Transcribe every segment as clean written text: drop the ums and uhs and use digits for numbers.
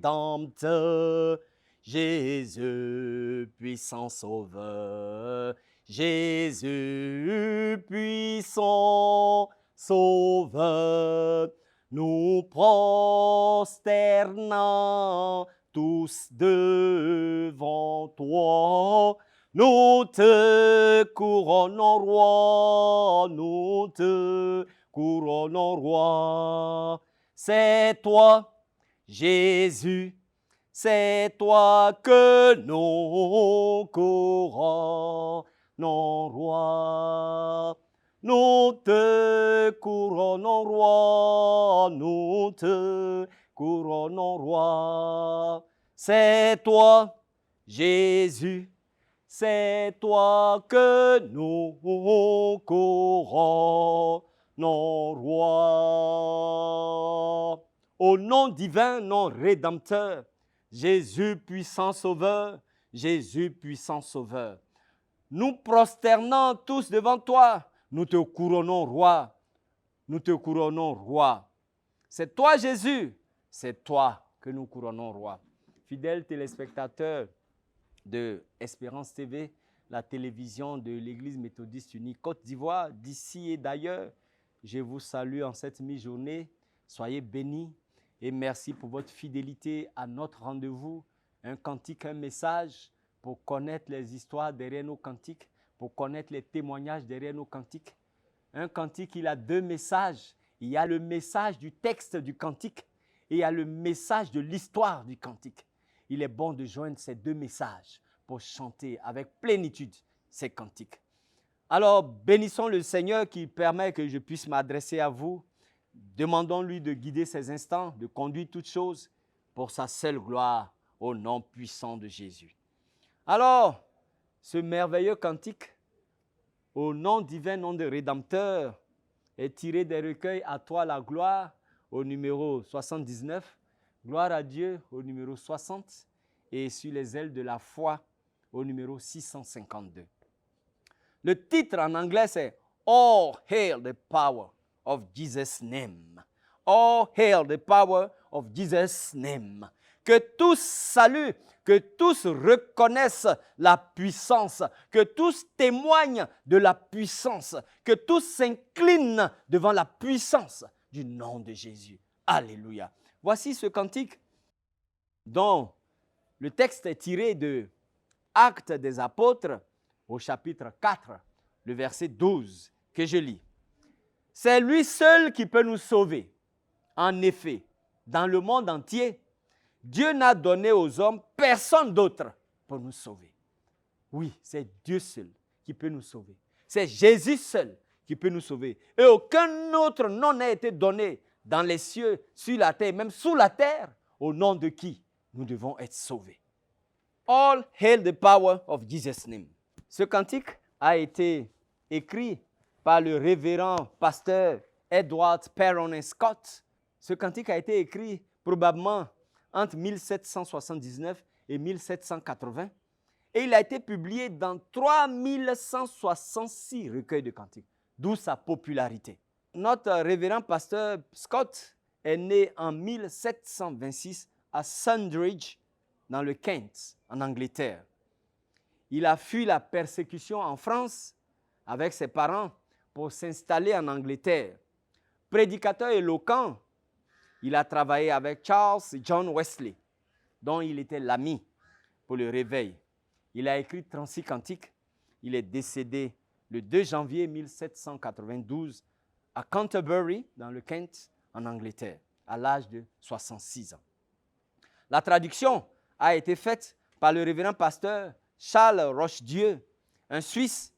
Rédempteur, Jésus, puissant Sauveur, Jésus, puissant Sauveur, nous prosternons tous devant toi. Nous te couronnons roi, nous te couronnons roi. C'est toi, Jésus, c'est toi que nous couronnons roi. Nous te couronnons roi, nous te couronnons roi. C'est toi, Jésus, c'est toi que nous couronnons roi. Au nom divin, nom rédempteur, Jésus puissant sauveur, Jésus puissant sauveur. Nous prosternons tous devant toi, nous te couronnons roi, nous te couronnons roi. C'est toi Jésus, c'est toi que nous couronnons roi. Fidèles téléspectateurs de Espérance TV, la télévision de l'Église méthodiste unie Côte d'Ivoire, d'ici et d'ailleurs, je vous salue en cette mi-journée. Soyez bénis et merci pour votre fidélité à notre rendez-vous. Un cantique, un message pour connaître les histoires derrière nos cantiques, pour connaître les témoignages derrière nos cantiques. Un cantique, il a deux messages. Il y a le message du texte du cantique et il y a le message de l'histoire du cantique. Il est bon de joindre ces deux messages pour chanter avec plénitude ces cantiques. Alors, bénissons le Seigneur qui permet que je puisse m'adresser à vous. Demandons-lui de guider ces instants, de conduire toutes choses pour sa seule gloire au nom puissant de Jésus. Alors, ce merveilleux cantique, au nom divin, nom de Rédempteur, est tiré des recueils À toi la gloire au numéro 79, Gloire à Dieu au numéro 60 et Sur les ailes de la foi au numéro 652. Le titre en anglais c'est All Hail the Power of Jesus' Name. All Hail the Power of Jesus' Name. Que tous saluent, que tous reconnaissent la puissance, que tous témoignent de la puissance, que tous s'inclinent devant la puissance du nom de Jésus. Alléluia. Voici ce cantique dont le texte est tiré de Actes des Apôtres au chapitre 4, le verset 12 que je lis. C'est lui seul qui peut nous sauver. En effet, dans le monde entier, Dieu n'a donné aux hommes personne d'autre pour nous sauver. Oui, c'est Dieu seul qui peut nous sauver. C'est Jésus seul qui peut nous sauver. Et aucun autre nom n'a été donné dans les cieux, sur la terre, même sous la terre, au nom de qui nous devons être sauvés. All hail the power of Jesus' name. Ce cantique a été écrit par le révérend pasteur Edward Perron Scott. Ce cantique a été écrit probablement entre 1779 et 1780 et il a été publié dans 3166 recueils de cantiques, d'où sa popularité. Notre révérend pasteur Scott est né en 1726 à Sandridge, dans le Kent, en Angleterre. Il a fui la persécution en France avec ses parents pour s'installer en Angleterre. Prédicateur éloquent, il a travaillé avec Charles et John Wesley, dont il était l'ami pour le réveil. Il a écrit 36 cantiques. Il est décédé le 2 janvier 1792 à Canterbury, dans le Kent, en Angleterre, à l'âge de 66 ans. La traduction a été faite par le révérend pasteur Charles Rochedieu, un Suisse,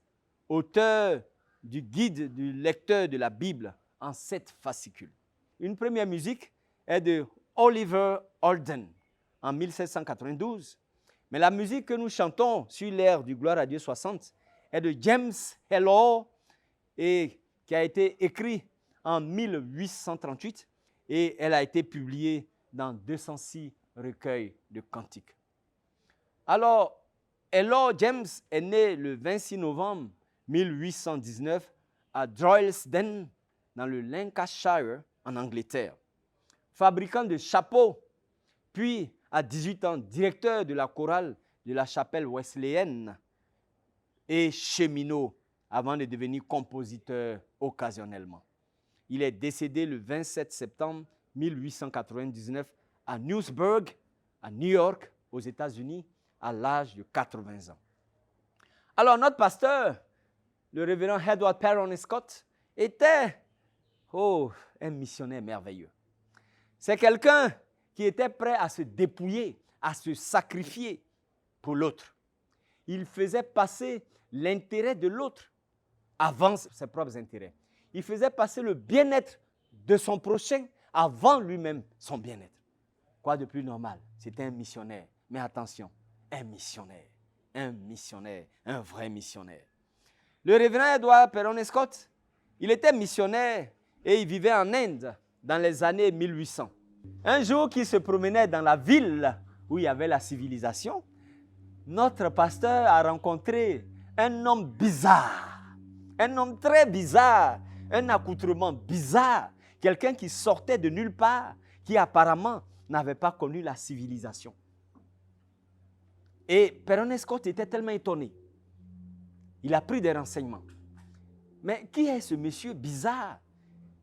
auteur du guide du lecteur de la Bible en 7 fascicules. Une première musique est de Oliver Holden en 1792, mais la musique que nous chantons sur l'air du Gloire à Dieu 60 est de James Hello et qui a été écrite en 1838 et elle a été publiée dans 206 recueils de cantiques. Alors, Hello James est né le 26 novembre 1819 à Droylsden, dans le Lancashire, en Angleterre. fabricant de chapeaux, puis à 18 ans, directeur de la chorale de la chapelle wesleyenne et cheminot avant de devenir compositeur occasionnellement. Il est décédé le 27 septembre 1899 à Newsburg, à New York, aux États-Unis, à l'âge de 80 ans. Alors, notre pasteur, le révérend Edward Perron Scott, était un missionnaire merveilleux. C'est quelqu'un qui était prêt à se dépouiller, à se sacrifier pour l'autre. Il faisait passer l'intérêt de l'autre avant ses propres intérêts. Il faisait passer le bien-être de son prochain avant lui-même son bien-être. Quoi de plus normal? C'était un missionnaire. Mais attention, un missionnaire, un vrai missionnaire. Le révérend Edward Perron Scott, il était missionnaire et il vivait en Inde dans les années 1800. Un jour qu'il se promenait dans la ville où il y avait la civilisation, notre pasteur a rencontré un homme bizarre, un homme très bizarre, un accoutrement bizarre, quelqu'un qui sortait de nulle part, qui apparemment n'avait pas connu la civilisation. Et Perron Scott était tellement étonné. Il a pris des renseignements. Mais qui est ce monsieur bizarre?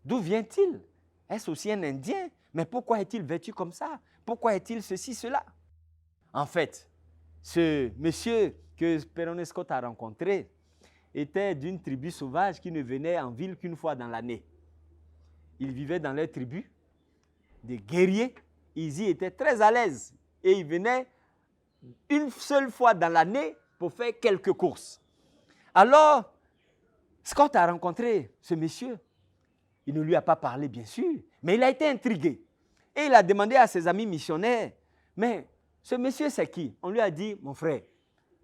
D'où vient-il? Est-ce aussi un Indien? Mais pourquoi est-il vêtu comme ça? Pourquoi est-il ceci, cela? En fait, ce monsieur que Perron Scott a rencontré était d'une tribu sauvage qui ne venait en ville qu'une fois dans l'année. Ils vivaient dans leur tribu, des guerriers. Ils y étaient très à l'aise. Et ils venaient une seule fois dans l'année pour faire quelques courses. Alors, Scott a rencontré ce monsieur. Il ne lui a pas parlé, bien sûr, mais il a été intrigué. Et il a demandé à ses amis missionnaires, mais ce monsieur, c'est qui? On lui a dit, mon frère,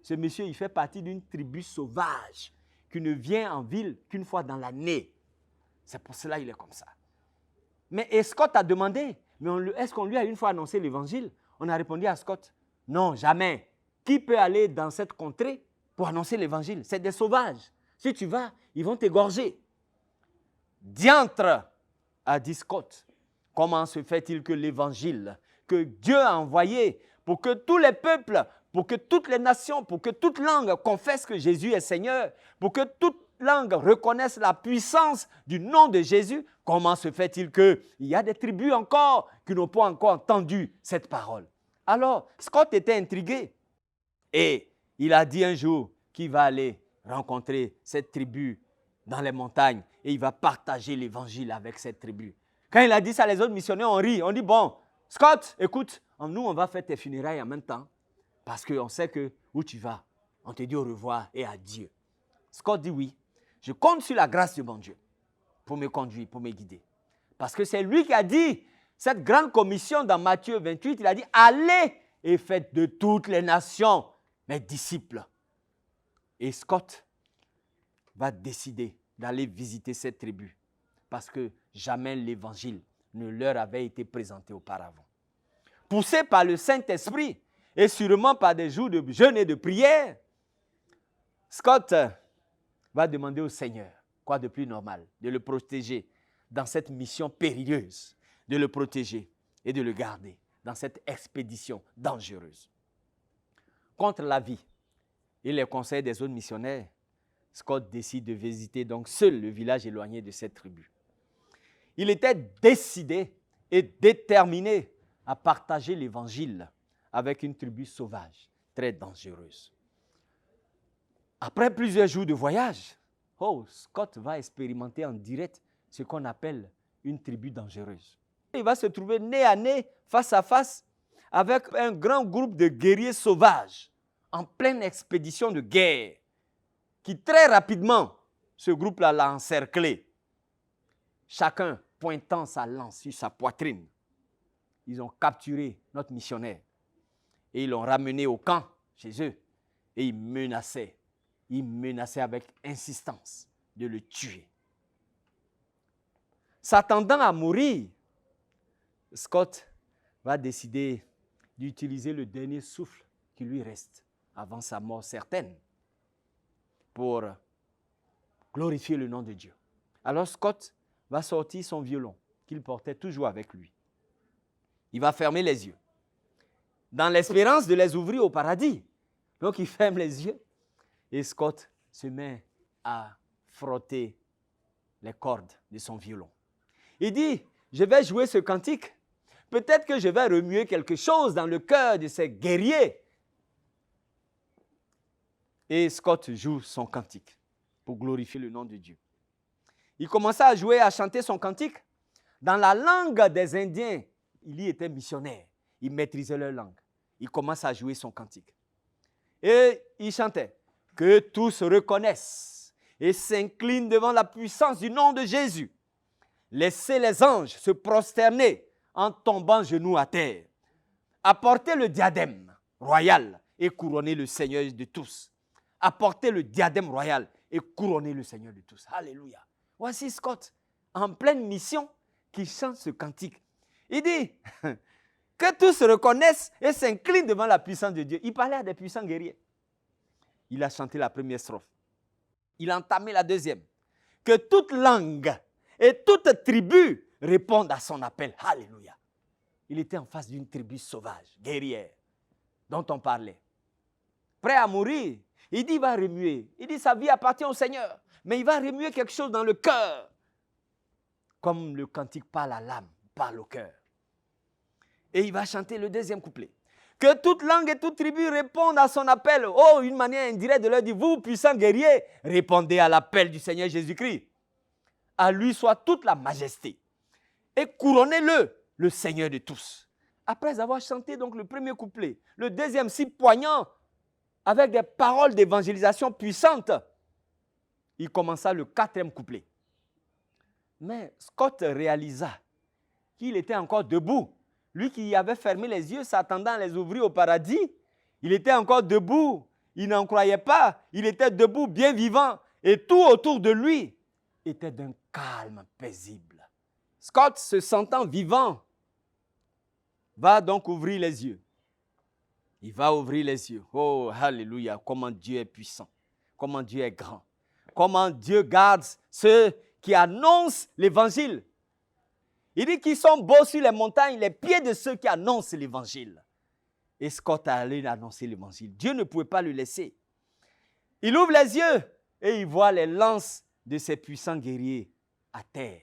ce monsieur, il fait partie d'une tribu sauvage qui ne vient en ville qu'une fois dans l'année. C'est pour cela qu'il est comme ça. Mais et Scott a demandé, mais est-ce qu'on lui a une fois annoncé l'évangile? On a répondu à Scott, non, jamais. Qui peut aller dans cette contrée pour annoncer l'évangile? C'est des sauvages. Si tu vas, ils vont t'égorger. Diantre, a dit Scott. Comment se fait-il que l'évangile que Dieu a envoyé pour que tous les peuples, pour que toutes les nations, pour que toute langue confesse que Jésus est Seigneur, pour que toute langue reconnaisse la puissance du nom de Jésus, comment se fait-il qu'il y a des tribus encore qui n'ont pas encore entendu cette parole? Alors, Scott était intrigué et il a dit un jour qu'il va aller rencontrer cette tribu dans les montagnes et il va partager l'évangile avec cette tribu. Quand il a dit ça, les autres missionnaires ont ri. On dit, bon, Scott, écoute, nous, on va faire tes funérailles en même temps parce qu'on sait que où tu vas, on te dit au revoir et adieu. Scott dit oui, je compte sur la grâce de mon Dieu pour me conduire, pour me guider. Parce que c'est lui qui a dit, cette grande commission dans Matthieu 28, il a dit, allez et faites de toutes les nations mes disciples. Et Scott va décider d'aller visiter cette tribu parce que jamais l'évangile ne leur avait été présenté auparavant. Poussé par le Saint-Esprit et sûrement par des jours de jeûne et de prière, Scott va demander au Seigneur, quoi de plus normal, de le protéger dans cette mission périlleuse, de le protéger et de le garder dans cette expédition dangereuse. Contre l'avis et les conseils des autres missionnaires, Scott décide de visiter donc seul le village éloigné de cette tribu. Il était décidé et déterminé à partager l'évangile avec une tribu sauvage, très dangereuse. Après plusieurs jours de voyage, Scott va expérimenter en direct ce qu'on appelle une tribu dangereuse. Il va se trouver nez à nez, face à face, avec un grand groupe de guerriers sauvages en pleine expédition de guerre, qui très rapidement, ce groupe-là l'a encerclé, chacun pointant sa lance sur sa poitrine. Ils ont capturé notre missionnaire et ils l'ont ramené au camp chez eux et ils menaçaient avec insistance de le tuer. S'attendant à mourir, Scott va décider d'utiliser le dernier souffle qui lui reste avant sa mort certaine pour glorifier le nom de Dieu. Alors Scott va sortir son violon qu'il portait toujours avec lui. Il va fermer les yeux, dans l'espérance de les ouvrir au paradis. Donc il ferme les yeux et Scott se met à frotter les cordes de son violon. Il dit, je vais jouer ce cantique. Peut-être que je vais remuer quelque chose dans le cœur de ces guerriers. Et Scott joue son cantique pour glorifier le nom de Dieu. Il commença à jouer, à chanter son cantique dans la langue des Indiens. Il y était missionnaire. Il maîtrisait leur langue. Il commence à jouer son cantique. Et il chantait « Que tous reconnaissent et s'inclinent devant la puissance du nom de Jésus. Laissez les anges se prosterner en tombant genoux à terre. Apportez le diadème royal et couronnez le Seigneur de tous. Apportez le diadème royal et couronnez le Seigneur de tous. » Alléluia. Voici Scott, en pleine mission, qui chante ce cantique. Il dit que tous reconnaissent et s'inclinent devant la puissance de Dieu. Il parlait à des puissants guerriers. Il a chanté la première strophe. Il a entamé la deuxième. Que toute langue et toute tribu répondent à son appel. Alléluia. Il était en face d'une tribu sauvage, guerrière, dont on parlait. Prêt à mourir, il dit il va remuer. Il dit sa vie appartient au Seigneur. Mais il va remuer quelque chose dans le cœur. Comme le cantique parle à l'âme, parle au cœur. Et il va chanter le deuxième couplet. Que toute langue et toute tribu répondent à son appel. Oh, une manière indirecte de leur dire, vous, puissants guerriers, répondez à l'appel du Seigneur Jésus-Christ. À lui soit toute la majesté. Et couronnez-le, le Seigneur de tous. Après avoir chanté donc le premier couplet, le deuxième si poignant, avec des paroles d'évangélisation puissantes, il commença le quatrième couplet. Mais Scott réalisa qu'il était encore debout. Lui qui avait fermé les yeux, s'attendant à les ouvrir au paradis, il était encore debout. Il n'en croyait pas. Il était debout, bien vivant. Et tout autour de lui était d'un calme paisible. Scott, se sentant vivant, va donc ouvrir les yeux. Il va ouvrir les yeux. Oh, alléluia, comment Dieu est puissant. Comment Dieu est grand. Comment Dieu garde ceux qui annoncent l'évangile. Il dit qu'ils sont beaux sur les montagnes, les pieds de ceux qui annoncent l'évangile. Et Scott a allé annoncer l'évangile. Dieu ne pouvait pas le laisser. Il ouvre les yeux et il voit les lances de ces puissants guerriers à terre.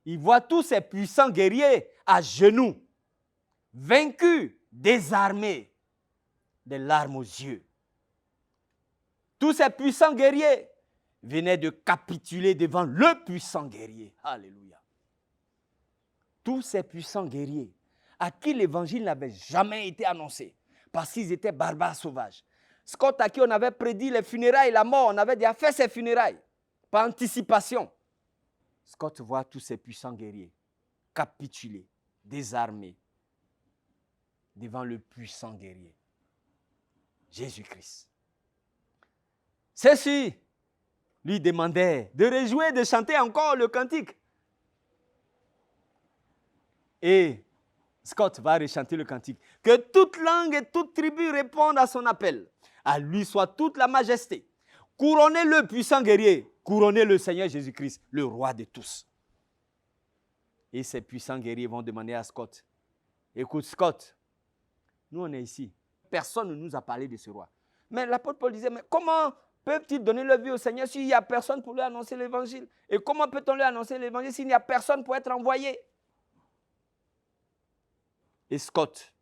Il voit tous ces puissants guerriers à genoux, vaincus, désarmés, des larmes aux yeux. Tous ces puissants guerriers venaient de capituler devant le puissant guerrier. Alléluia. Tous ces puissants guerriers à qui l'évangile n'avait jamais été annoncé parce qu'ils étaient barbares sauvages. Scott, à qui on avait prédit les funérailles, la mort, on avait déjà fait ses funérailles par anticipation. Scott voit tous ces puissants guerriers capituler, désarmés devant le puissant guerrier, Jésus-Christ. Ceux-ci lui demandaient de rejouer, de chanter encore le cantique. Et Scott va rechanter le cantique. Que toute langue et toute tribu répondent à son appel. À lui soit toute la majesté. Couronnez le puissant guerrier. Couronnez le Seigneur Jésus-Christ, le roi de tous. Et ces puissants guerriers vont demander à Scott, écoute Scott, nous on est ici. Personne ne nous a parlé de ce roi. Mais l'apôtre Paul disait, mais comment peuvent-ils donner leur vie au Seigneur s'il n'y a personne pour lui annoncer l'évangile? Et comment peut-on lui annoncer l'évangile s'il n'y a personne pour être envoyé? Et Scott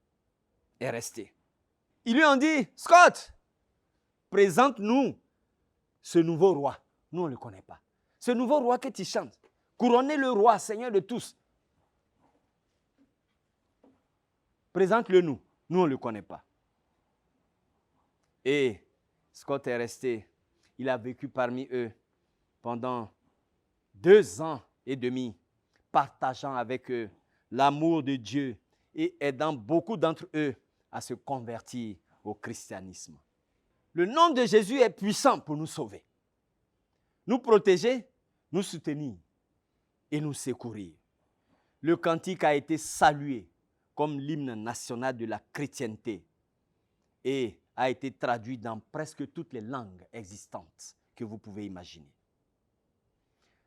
est resté. Ils lui ont dit, Scott, présente-nous ce nouveau roi. Nous, on ne le connaît pas. Ce nouveau roi que tu chantes. Couronnez le roi, Seigneur de tous. Présente-le nous. Nous, on ne le connaît pas. Et Scott est resté. Il a vécu parmi eux pendant 2 ans et demi, partageant avec eux l'amour de Dieu et aidant beaucoup d'entre eux à se convertir au christianisme. Le nom de Jésus est puissant pour nous sauver, nous protéger, nous soutenir et nous secourir. Le cantique a été salué comme l'hymne national de la chrétienté et a été traduit dans presque toutes les langues existantes que vous pouvez imaginer.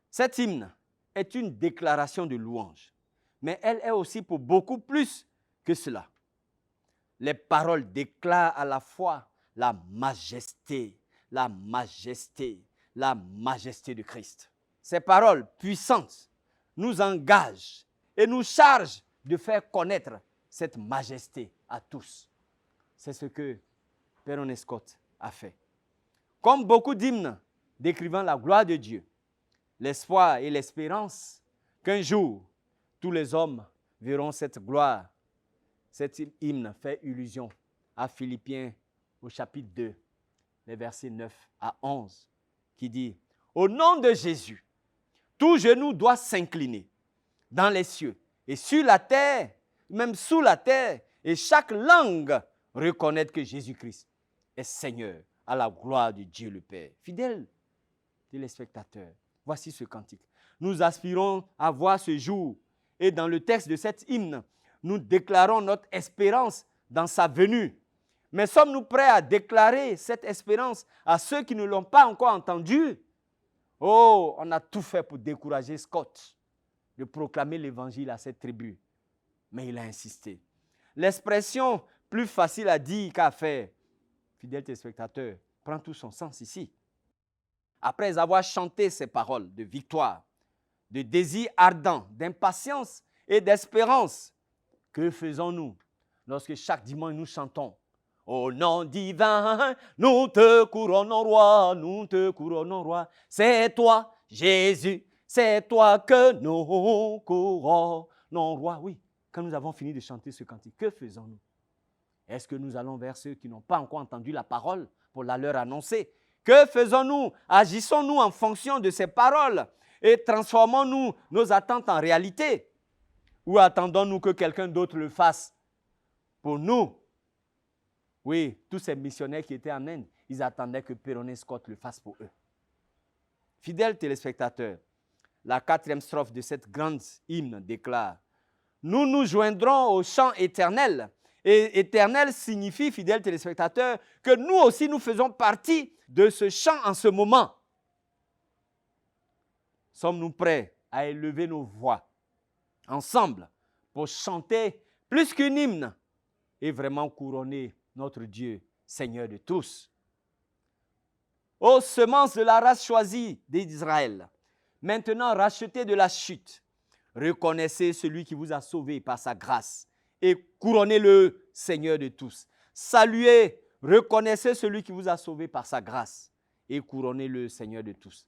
Cet hymne est une déclaration de louange mais elle est aussi pour beaucoup plus que cela. Les paroles déclarent à la fois la majesté, la majesté, la majesté de Christ. Ces paroles puissantes nous engagent et nous chargent de faire connaître cette majesté à tous. C'est ce que Père Scott a fait. Comme beaucoup d'hymnes décrivant la gloire de Dieu, l'espoir et l'espérance qu'un jour, tous les hommes verront cette gloire. Cet hymne fait allusion à Philippiens au chapitre 2, les versets 9 à 11, qui dit « Au nom de Jésus, tout genou doit s'incliner dans les cieux et sur la terre, même sous la terre, et chaque langue reconnaître que Jésus-Christ est Seigneur à la gloire de Dieu le Père. » Fidèles téléspectateurs, voici ce cantique. Nous aspirons à voir ce jour et dans le texte de cet hymne, nous déclarons notre espérance dans sa venue. Mais sommes-nous prêts à déclarer cette espérance à ceux qui ne l'ont pas encore entendu? Oh, on a tout fait pour décourager Scott de proclamer l'évangile à cette tribu. Mais il a insisté. L'expression plus facile à dire qu'à faire, fidèles téléspectateurs, prend tout son sens ici. Après avoir chanté ces paroles de victoire, de désir ardent, d'impatience et d'espérance, que faisons-nous lorsque chaque dimanche nous chantons? Au nom divin, nous te couronnons roi, nous te couronnons roi. C'est toi, Jésus, c'est toi que nous couronnons roi. Oui, quand nous avons fini de chanter ce cantique, que faisons-nous? Est-ce que nous allons vers ceux qui n'ont pas encore entendu la parole pour la leur annoncer? Que faisons-nous? Agissons-nous en fonction de ces paroles et transformons-nous nos attentes en réalité? Ou attendons-nous que quelqu'un d'autre le fasse pour nous? Oui, tous ces missionnaires qui étaient en Inde, ils attendaient que Père Scott le fasse pour eux. Fidèles téléspectateurs, la 4e strophe de cette grande hymne déclare « Nous nous joindrons au chant éternel ». Et éternel signifie, fidèles téléspectateurs, que nous aussi nous faisons partie de ce chant en ce moment. Sommes-nous prêts à élever nos voix ensemble pour chanter plus qu'un hymne et vraiment couronner notre Dieu, Seigneur de tous? Ô semences de la race choisie d'Israël, maintenant rachetée de la chute, reconnaissez celui qui vous a sauvé par sa grâce et couronnez-le Seigneur de tous. Saluez, reconnaissez celui qui vous a sauvé par sa grâce et couronnez-le Seigneur de tous.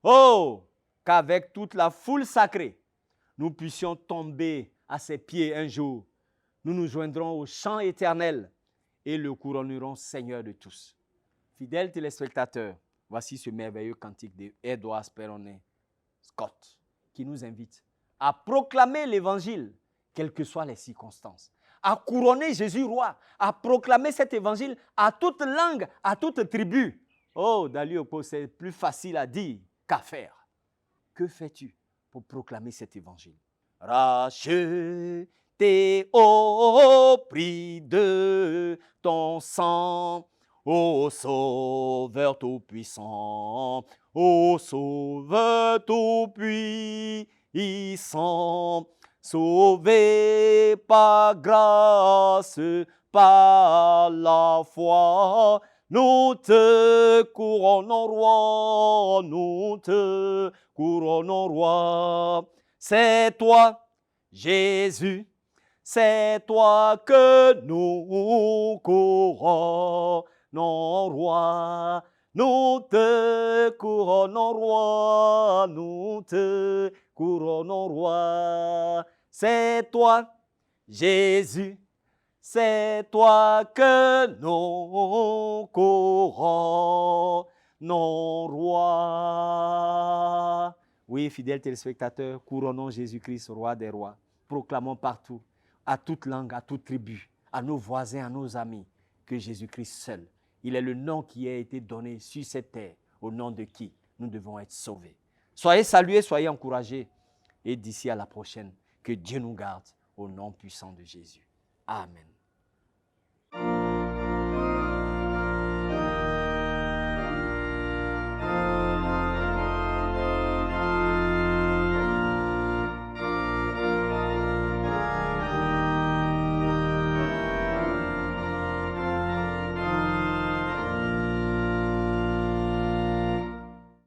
Oh, qu'avec toute la foule sacrée, nous puissions tomber à ses pieds un jour. Nous nous joindrons au chant éternel et le couronnerons Seigneur de tous. Fidèles téléspectateurs, voici ce merveilleux cantique d'Edward Sperone Scott qui nous invite à proclamer l'évangile, quelles que soient les circonstances, à couronner Jésus roi, à proclamer cet évangile à toute langue, à toute tribu. Oh, Daliopo, c'est plus facile à dire qu'à faire. Que fais-tu pour proclamer cet évangile? Racheté au prix de ton sang, ô Sauveur tout-puissant, ô Sauveur tout-puissant, sauvé par grâce, par la foi, nous te couronnons roi, nous te couronnons roi. C'est toi, Jésus, c'est toi que nous couronnons roi. Nous te couronnons roi, nous te couronnons roi. C'est toi, Jésus, c'est toi que nous couronnons roi. Oui, fidèles téléspectateurs, couronnons Jésus-Christ, roi des rois. Proclamons partout, à toute langue, à toute tribu, à nos voisins, à nos amis, que Jésus-Christ seul, il est le nom qui a été donné sur cette terre, au nom de qui nous devons être sauvés. Soyez salués, soyez encouragés. Et d'ici à la prochaine, que Dieu nous garde au nom puissant de Jésus. Amen.